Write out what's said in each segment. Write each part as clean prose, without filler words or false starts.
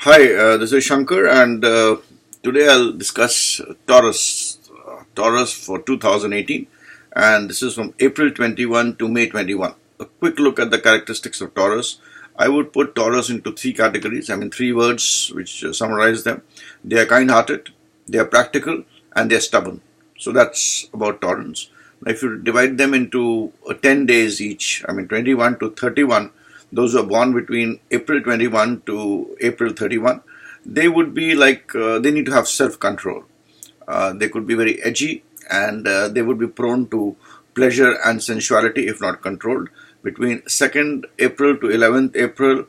Hi, this is Shanker, and today I'll discuss Taurus for 2018, and this is from April 21 to May 21. A quick look at the characteristics of Taurus. I would put Taurus into three categories, three words which summarize them. They are kind hearted, they are practical, and they are stubborn. So that's about Taurus. Now, if you divide them into 10 days each, 21 to 31, those who are born between April 21 to April 31, they would be like, they need to have self-control. They could be very edgy, and they would be prone to pleasure and sensuality if not controlled. Between 2nd April to 11th April,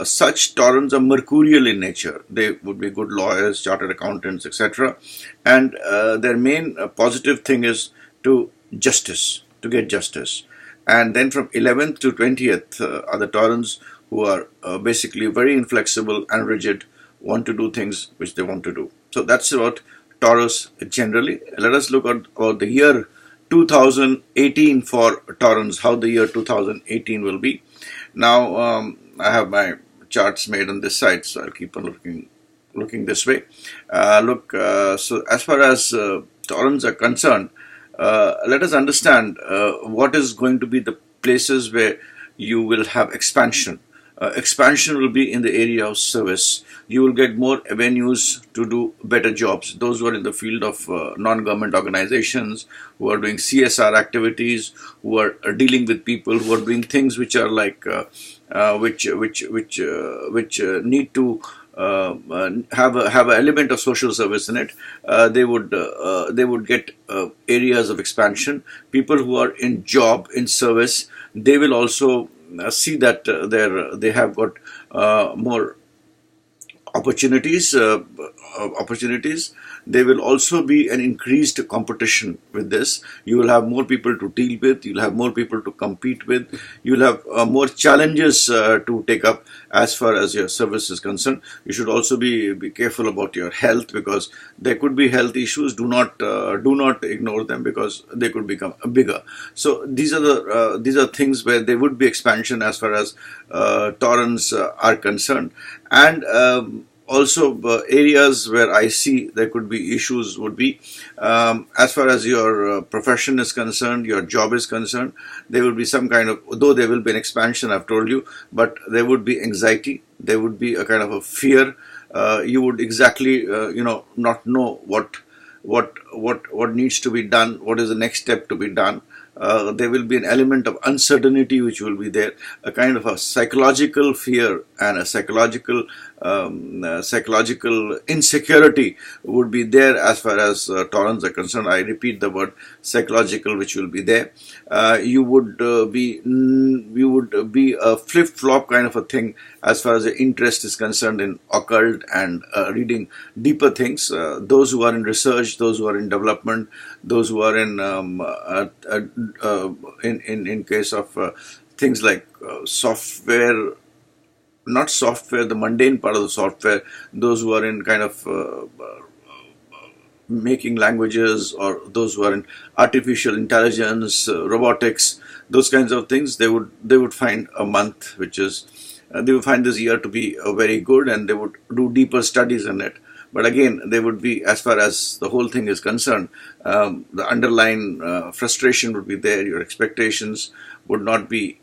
such Taurans are mercurial in nature. They would be good lawyers, chartered accountants, etc. And their main positive thing is to get justice. And then from 11th to 20th are the Taurans who are basically very inflexible and rigid, want to do things which they want to do. So that's about Taurus generally. Let us look at about the year 2018 for Taurans, how the year 2018 will be. Now, I have my charts made on this side, so I'll keep on looking this way. So as far as Taurans are concerned, let us understand what is going to be the places where you will have expansion. Expansion will be in the area of service. You will get more avenues to do better jobs. Those who are in the field of non-government organizations, who are doing CSR activities, who are dealing with people, who are doing things which are like which need to have an element of social service in it. They would get areas of expansion. People who are in job, in service, they will also see that they have got more opportunities. There will also be an increased competition with this. You will have more people to deal with. You'll have more people to compete with. You'll have more challenges to take up as far as your service is concerned. You should also be careful about your health, because there could be health issues. Do not ignore them, because they could become bigger. So these are things where there would be expansion as far as Taurans are concerned. And also areas where I see there could be issues would be as far as your profession is concerned, your job is concerned. There will be some kind of, though there will be an expansion, I've told you, but there would be anxiety. There would be a kind of a fear. You would exactly not know what needs to be done, what is the next step to be done. There will be an element of uncertainty which will be there, a kind of a psychological fear and a psychological insecurity would be there as far as Taurans are concerned. I repeat the word psychological, which will be there. You would be a flip-flop kind of a thing as far as the interest is concerned in occult and reading deeper things. Those who are in research, those who are in development, those who are in case of things like software, not software, the mundane part of the software, those who are in kind of making languages, or those who are in artificial intelligence, robotics, those kinds of things, they would find a month which is they would find this year to be very good, and they would do deeper studies in it. But again, they would be, as far as the whole thing is concerned, the underlying frustration would be there. Your expectations would not be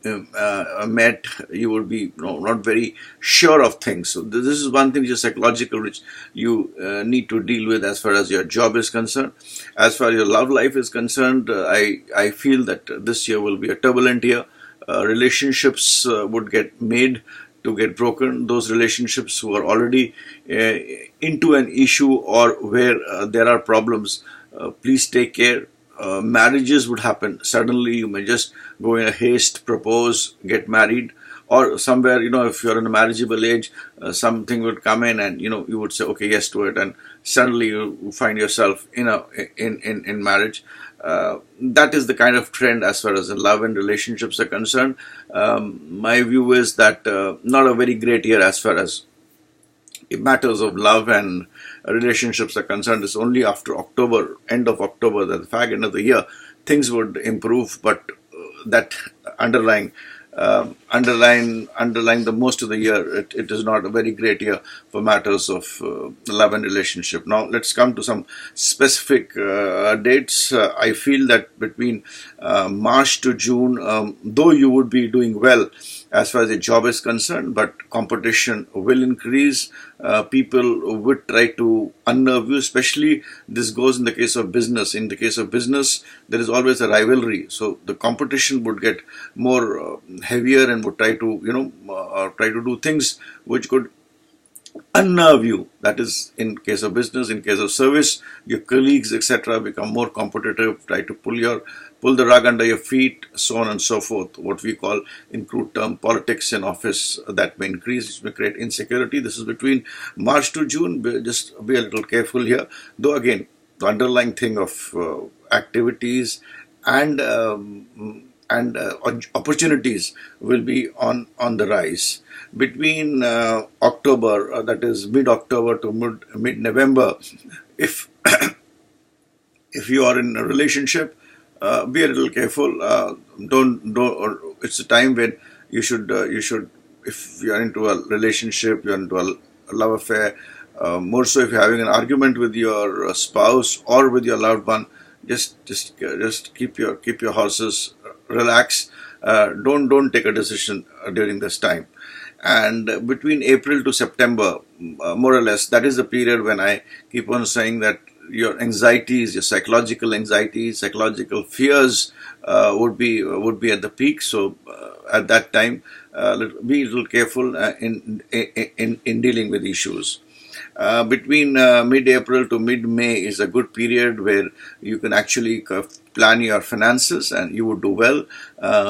met. You would be not very sure of things. So this is one thing which is psychological, which you need to deal with as far as your job is concerned. As far as your love life is concerned, I feel that this year will be a turbulent year. Relationships would get made to get broken. Those relationships who are already into an issue or where there are problems, please take care. Marriages would happen suddenly. You may just go in a haste, propose, get married, or somewhere, if you're in a marriageable age, something would come in, and you would say okay, yes to it, and suddenly you find yourself in marriage. That is the kind of trend as far as love and relationships are concerned. My view is that not a very great year as far as matters of love and relationships are concerned. It's only after October, end of October, that the fag end of the year, things would improve, but that underlying underline the most of the year, it is not a very great year for matters of love and relationship. Now let's come to some specific dates. I feel that between March to June, though you would be doing well as far as the job is concerned, but competition will increase. People would try to unnerve you, especially this goes in the case of business. In the case of business, there is always a rivalry, so the competition would get more heavier and would try to try to do things which could unnerve you. That is in case of business. In case of service, your colleagues etc. become more competitive, try to pull the rug under your feet, so on and so forth. What we call in crude term politics in office, that may increase, which may create insecurity. This is between March to June. Just be a little careful here, though again the underlying thing of activities and opportunities will be on the rise. Between October, that is mid-October to mid-November, if if you are in a relationship, be a little careful. Don't. It's a time when you should. If you are into a relationship, you are into a love affair. More so, if you're having an argument with your spouse or with your loved one, just keep your horses, relax. Don't take a decision during this time. And between April to September, more or less, that is the period when I keep on saying that your anxieties, your psychological anxieties, psychological fears would be at the peak. So at that time, be a little careful in dealing with issues. Between mid-April to mid-May is a good period where you can actually plan your finances and you would do well.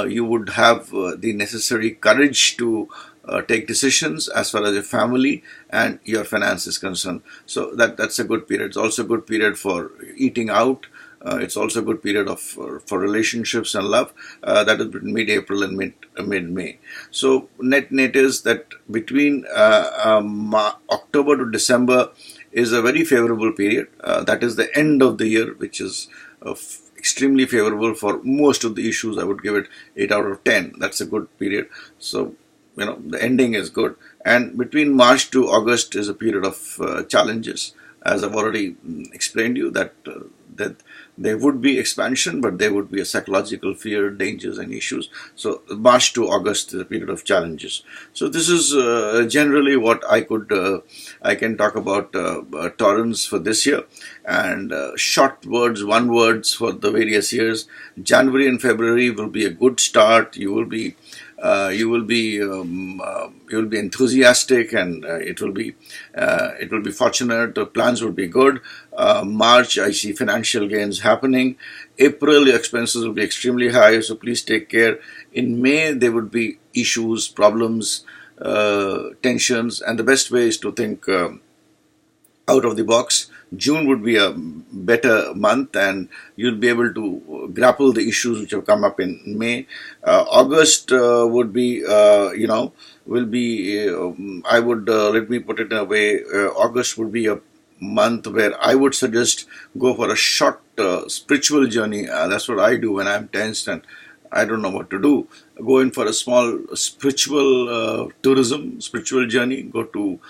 You would have the necessary courage to take decisions as far as your family and your finance is concerned. So that's a good period. It's also a good period for eating out. It's also a good period for relationships and love. That is between mid-April and mid-May. So net is that between October to December is a very favorable period. That is the end of the year, which is extremely favorable for most of the issues. I would give it 8 out of 10. That's a good period. So the ending is good. And between March to August is a period of challenges, as I've already explained to you that there would be expansion, but there would be a psychological fear, dangers and issues. So March to August is a period of challenges. So this is generally what I can talk about Taurus for this year. And short words, one words for the various years. January and February will be a good start. You will be enthusiastic, and it will be fortunate. The plans will be good. March, I see financial gains happening. April, your expenses will be extremely high, so please take care. In May, there would be issues, problems, tensions, and the best way is to think out of the box. June would be a better month, and you'll be able to grapple the issues which have come up in May. August would be, will be. I would let me put it in a way. August would be a month where I would suggest go for a short spiritual journey. That's what I do when I'm tensed and I don't know what to do. Go in for a small spiritual tourism, spiritual journey. Go to,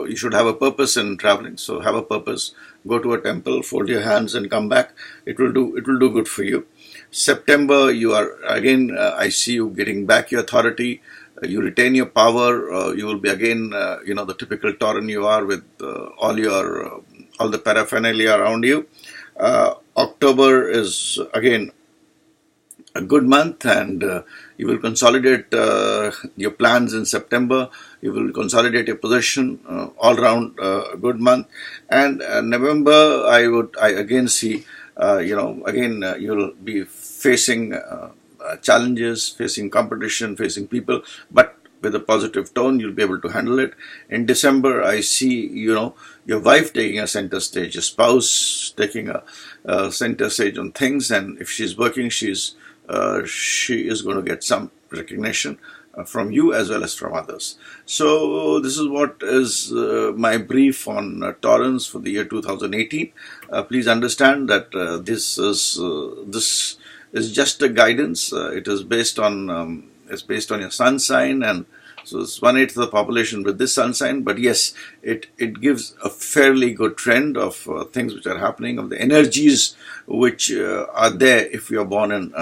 you should have a purpose in traveling. So have a purpose. Go to a temple, fold your hands and come back. It will do good for you. September, you are again, I see you getting back your authority. You retain your power. You will be again, the typical Tauran you are with all the paraphernalia around you. October is again a good month, and you will consolidate your plans in September. You will consolidate your position. All round a good month. And November, I again see, you will be facing challenges, facing competition, facing people, but with a positive tone, you'll be able to handle it. In December, I see, your wife taking a center stage, your spouse taking a center stage on things, and if she's working, she is going to get some recognition from you as well as from others. So this is what is my brief on Taurus for the year 2018. Please understand that this is just a guidance. It is based on It's based on your sun sign, and so it's 1/8 of the population with this sun sign. But yes, it gives a fairly good trend of things which are happening, of the energies which are there if you're born in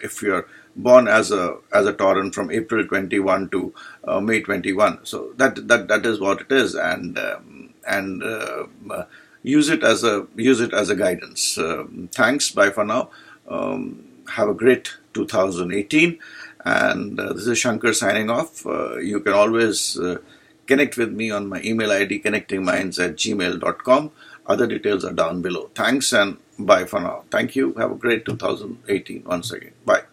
if you're born as a Tauran from April 21 to May 21. So that is what it is, and use it as a guidance. Thanks. Bye for now. Have a great 2018. And this is Shanker signing off. You can always connect with me on my email ID, connectingminds@gmail.com. Other details are down below. Thanks and bye for now. Thank you. Have a great 2018 once again. Bye.